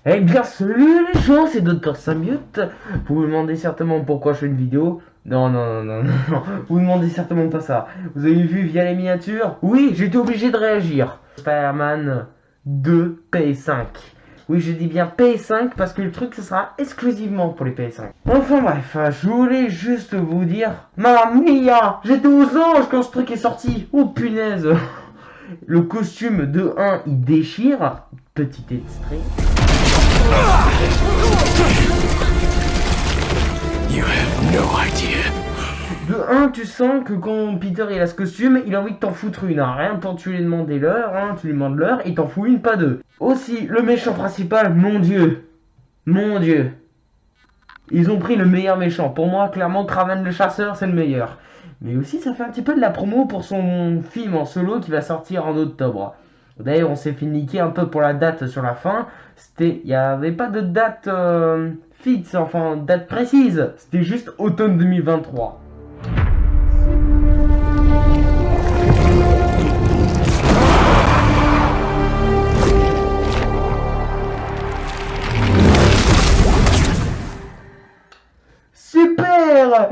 Eh bien salut les gens, c'est Dr Symbiote. Vous vous demandez certainement pourquoi je fais une vidéo. Non, vous vous demandez certainement pas ça. Vous avez vu via les miniatures? Oui, j'étais obligé de réagir. Spider-Man 2 PS5. Oui, je dis bien PS5 parce que le truc ce sera exclusivement pour les PS5. Enfin bref, je voulais juste vous dire, Mamma mia, j'étais aux anges quand ce truc est sorti. Oh punaise. Le costume de 1 il déchire. Petit extrait. You have no idea. De 1, tu sens que quand Peter il a ce costume, il a envie de t'en foutre une. Hein. Rien pour tu lui demander l'heure, hein. Tu lui demandes l'heure et t'en fous une, pas deux. Aussi, le méchant principal, mon dieu. Mon dieu. Ils ont pris le meilleur méchant. Pour moi, clairement, Kraven le chasseur, c'est le meilleur. Mais aussi, ça fait un petit peu de la promo pour son film en solo qui va sortir en octobre. D'ailleurs, on s'est fait niquer un peu pour la date sur la fin. Il n'y avait pas de date fixe, enfin date précise. C'était juste automne 2023. Super!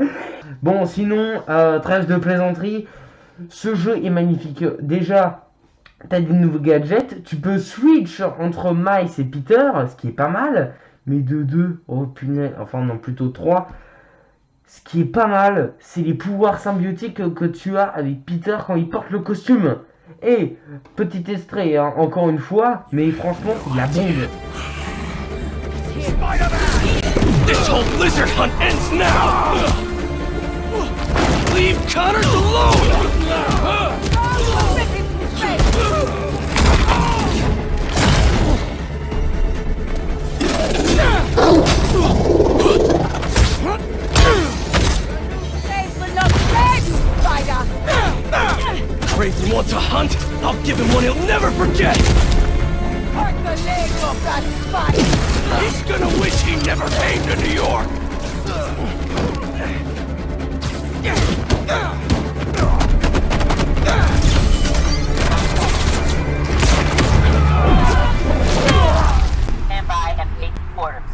Bon, sinon, trêve de plaisanterie. Ce jeu est magnifique. Déjà, t'as des nouveaux gadgets, tu peux switch entre Miles et Peter, ce qui est pas mal, mais de 2, oh punaise, enfin non plutôt 3, ce qui est pas mal, c'est les pouvoirs symbiotiques que tu as avec Peter quand il porte le costume. Et, petit extrait, hein, encore une fois, mais franchement, c'est de la bombe. This whole lizard hunt ends now! Leave Connors alone! Craven wants a hunt? I'll give him one he'll never forget! Hurt the leg of that spider! He's gonna wish he never came to New York! Stand by and wait orders.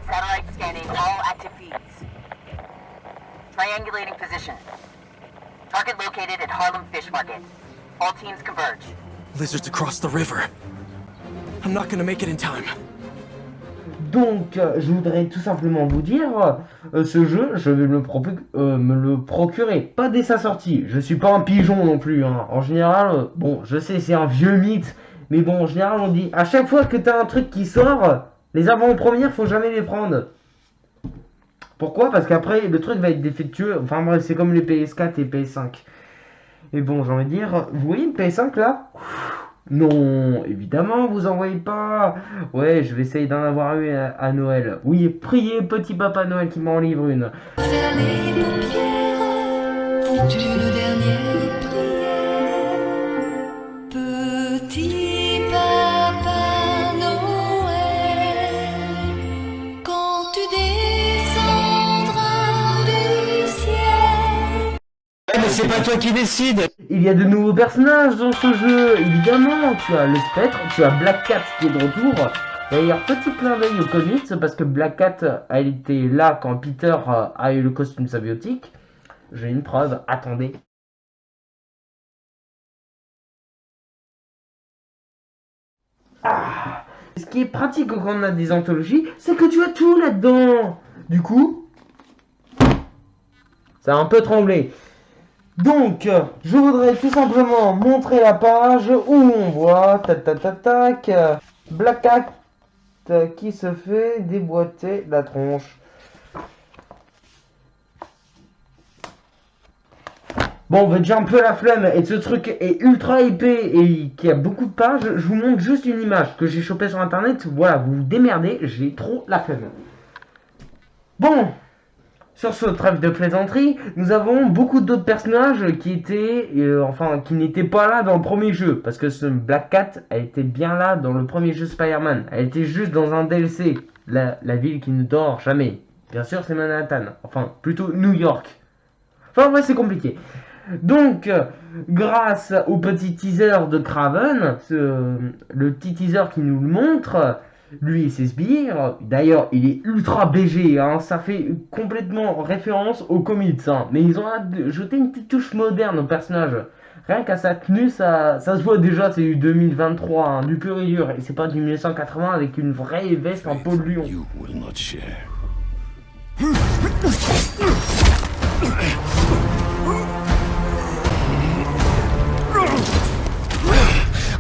Satellite scanning all active feeds. Triangulating position. Target located at Harlem Fish Market. All teams converge. Lizards across the river. I'm not gonna make it in time. Donc, je voudrais tout simplement vous dire, ce jeu, je vais me le procurer, pas dès sa sortie. Je suis pas un pigeon non plus, hein. En général, bon, je sais, c'est un vieux mythe, mais bon, en général, on dit, à chaque fois que t'as un truc qui sort, les avant-premières, faut jamais les prendre. Pourquoi? Parce qu'après, le truc va être défectueux. Enfin bref, c'est comme les PS4 et PS5. Et bon, j'ai envie de dire, vous voyez une PS5 là? Non, évidemment, vous en voyez pas. Ouais, je vais essayer d'en avoir eu à Noël. Oui, priez petit papa Noël qui m'en livre une. Faire les paupières, foutu une dernière prière. Petit papa Noël, quand tu descendras du ciel. Mais c'est pas toi qui décide! Il y a de nouveaux personnages dans ce jeu, évidemment. Tu as le Spectre, tu as Black Cat qui est de retour. D'ailleurs, petit clin d'œil aux comics, parce que Black Cat, elle était là quand Peter a eu le costume symbiotique. J'ai une preuve, attendez. Ah, ce qui est pratique quand on a des anthologies, c'est que tu as tout là-dedans. Du coup, ça a un peu tremblé. Donc, je voudrais tout simplement montrer la page où on voit Black Cat qui se fait déboîter la tronche. Bon, j'ai un peu la flemme et ce truc est ultra épais et qui a beaucoup de pages. Je vous montre juste une image que j'ai chopée sur internet. Voilà, vous vous démerdez, j'ai trop la flemme. Bon, sur ce trêve de plaisanterie, nous avons beaucoup d'autres personnages qui étaient, qui n'étaient pas là dans le premier jeu. Parce que ce Black Cat, elle était bien là dans le premier jeu Spider-Man. Elle était juste dans un DLC, la ville qui ne dort jamais. Bien sûr, c'est Manhattan. Enfin, plutôt New York. Enfin, ouais, c'est compliqué. Donc, grâce au petit teaser de Kraven, le petit teaser qui nous le montre, lui et ses sbires, d'ailleurs il est ultra BG, hein, ça fait complètement référence aux comics, hein, mais ils ont ajouté une petite touche moderne au personnage. Rien qu'à sa tenue, ça se voit déjà, c'est du 2023, hein, du pur et dur, et c'est pas du 1980 avec une vraie veste en peau de lion. You will not share.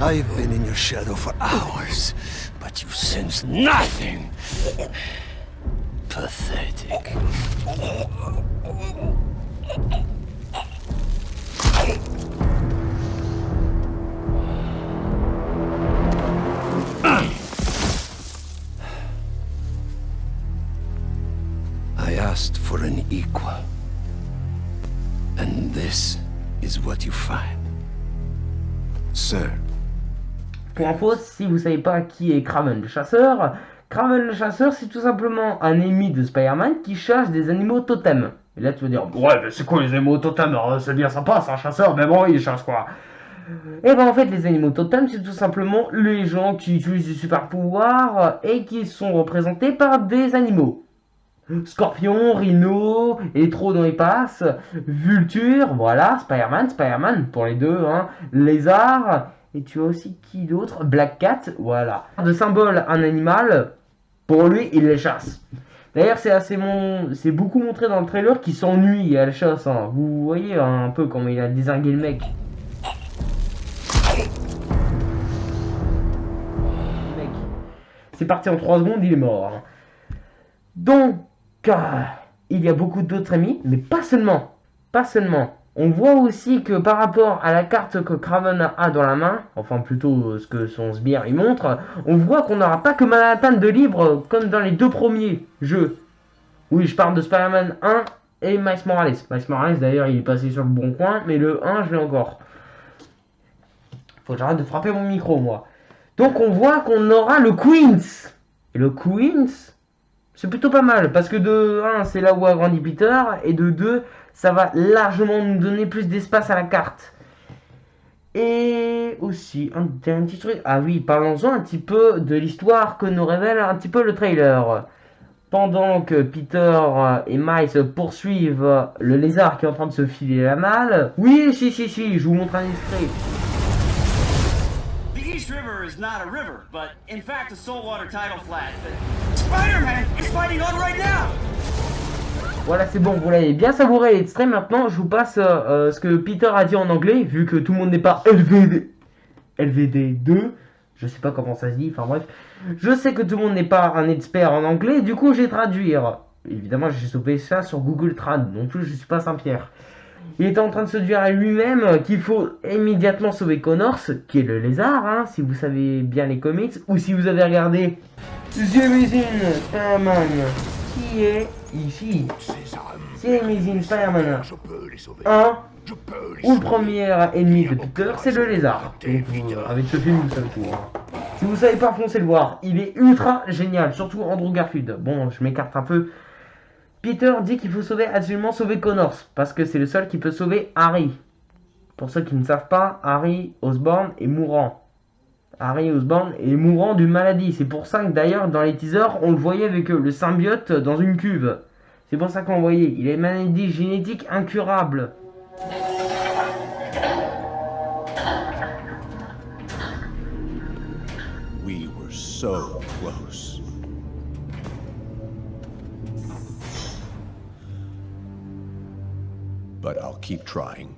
I've been in your shadow for hours, but you sense nothing. Pathetic. I asked for an equal, and this is what you find. Sir. Pour info, si vous savez pas qui est Kraven le chasseur c'est tout simplement un ennemi de Spider-Man qui chasse des animaux totems. Et là tu vas dire, ouais mais c'est quoi les animaux totems? C'est bien sympa, c'est un chasseur, mais bon il chasse quoi. Et ben en fait les animaux totems c'est tout simplement les gens qui utilisent des super pouvoirs et qui sont représentés par des animaux. Scorpion, Rhino, Electro dans les passes, Vulture, voilà, Spider-Man pour les deux, hein, Lézard, et tu as aussi qui d'autre? Black Cat, voilà. De symbole un animal, pour lui il les chasse. D'ailleurs c'est beaucoup montré dans le trailer qu'il s'ennuie à la chasse, hein. Vous voyez un peu comment il a dézingué le mec. C'est parti en 3 secondes, il est mort. Hein. Donc, il y a beaucoup d'autres ennemis, mais pas seulement. On voit aussi que par rapport à la carte que Kraven a dans la main, enfin plutôt ce que son sbire il montre, on voit qu'on n'aura pas que Manhattan de libre comme dans les 2 premiers jeux. Oui, je parle de Spider-Man 1 et Miles Morales. Miles Morales d'ailleurs il est passé sur le bon coin, mais le 1 je l'ai encore. Faut que j'arrête de frapper mon micro moi. Donc on voit qu'on aura le Queens. Et le Queens, c'est plutôt pas mal, parce que de 1, c'est là où a grandi Peter, et de 2, ça va largement nous donner plus d'espace à la carte. Et aussi, un petit truc, ah oui, parlons-en un petit peu de l'histoire que nous révèle un petit peu le trailer. Pendant que Peter et Miles poursuivent le lézard qui est en train de se filer la malle, oui, si, je vous montre un extrait. East River is not a river, but in fact a saltwater tidal flat that Spider-Man is fighting on right now. Voilà, c'est bon, vous l'avez bien savouré l'extrait. Maintenant, je vous passe ce que Peter a dit en anglais, vu que tout le monde n'est pas LVD2. Je sais pas comment ça se dit, enfin bref. Je sais que tout le monde n'est pas un expert en anglais, du coup, je vais traduire. Évidemment, j'ai sauvé ça sur Google Trad, non plus, je suis pas Saint-Pierre. Il était en train de se dire à lui-même qu'il faut immédiatement sauver Connors, qui est le lézard, hein, si vous savez bien les comics, ou si vous avez regardé The Amazing Spider-Man, qui est ici. C'est Amazing Spider-Man 1, ou le premier ennemi de Peter, c'est le lézard. Donc, avec ce film, vous savez tout. Hein. Si vous savez pas, foncez le voir. Il est ultra génial, surtout Andrew Garfield. Bon, je m'écarte un peu. Peter dit qu'il faut absolument sauver Connors, parce que c'est le seul qui peut sauver Harry. Pour ceux qui ne savent pas, Harry Osborn est mourant. Harry Osborn est mourant d'une maladie. C'est pour ça que d'ailleurs, dans les teasers, on le voyait avec le symbiote dans une cuve. C'est pour ça qu'on le voyait. Il a une maladie génétique incurable. We were so close. But I'll keep trying.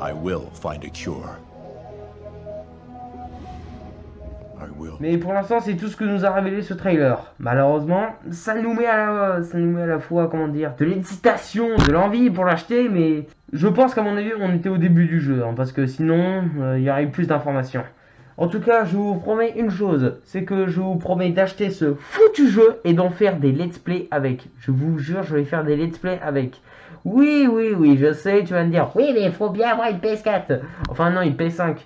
I will find a cure. I will. Mais pour l'instant, c'est tout ce que nous a révélé ce trailer. Malheureusement, ça nous met à la fois, comment dire, de l'hésitation, de l'envie pour l'acheter, mais je pense qu'à mon avis, on était au début du jeu, hein, parce que sinon, il y aurait eu plus d'informations. En tout cas, je vous promets une chose, c'est que je vous promets d'acheter ce foutu jeu et d'en faire des let's play avec. Je vous jure, je vais faire des let's play avec. Oui, je sais, tu vas me dire, oui, mais il faut bien avoir une PS4. Enfin non, une PS5.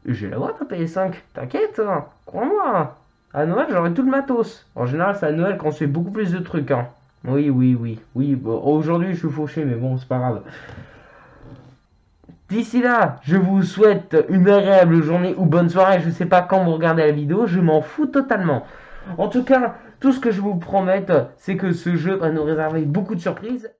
Je vais l'avoir ta PS5, t'inquiète, hein, crois-moi. À Noël, j'aurai tout le matos. En général, c'est à Noël qu'on se fait beaucoup plus de trucs, hein. Oui, bon, aujourd'hui, je suis fauché, mais bon, c'est pas grave. D'ici là, je vous souhaite une agréable journée ou bonne soirée. Je sais pas quand vous regardez la vidéo, je m'en fous totalement. En tout cas, tout ce que je vous promette, c'est que ce jeu va nous réserver beaucoup de surprises.